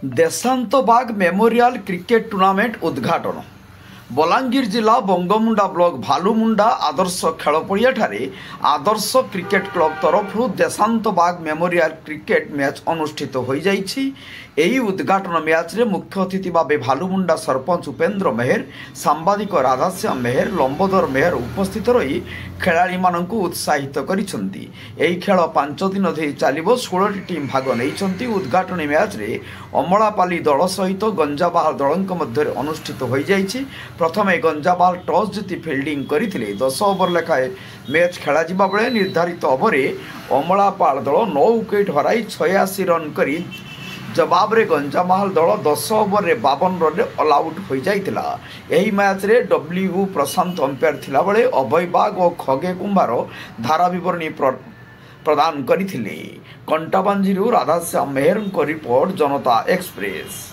देशांत बाग memorial cricket tournament उद्घाटन बलांगीर जिला बंगमुंडा ब्लॉक भालुमुंडा आदर्श खेल पड़ियाठारे आदर्श क्रिकेट क्लब तरफ देशांत बाग मेमोरियल क्रिकेट मैच अनुष्ठित हो जाइछि। एही उद्घाटन मैच रे मुख्य अतिथि भावे भालुमुंडा सरपंच उपेन्द्र मेहर, सांबादिक राधाश्याम मेहर, लंबोदर मेहर उपस्थित रही खेलाड़ी माननकु उत्साहित करिसंती। एही खेल 5 दिन धरि चलिबो। 16 टीम भाग नेइसंती। उद्घाटनी मैच रे अमलापाली दल सहित गंजाबाहाल दलक मध्य अनुष्ठित हो जाइछि। प्रथमे गंजाबाहाल टॉस जीति फिल्डिंग करथिले। 10 ओवर लेखाए मैच खेला जिबा बेले निर्धारित ओवर अमलापाल दल 9 विकेट हराई 86 रन करी जवाब रे गंजाबाहाल दल 10 ओवर रे 52 रन रे ऑल आउट हो जाइतिला। एही मैच रे डब्ल्यू प्रशांत अंपायर थिला बेले अभय बाग और खगे कुंभार धारा विवरणी प्रदान करथिले। कंटाबांजीरू राधाश्याम मेहर को रिपोर्ट, जनता एक्सप्रेस।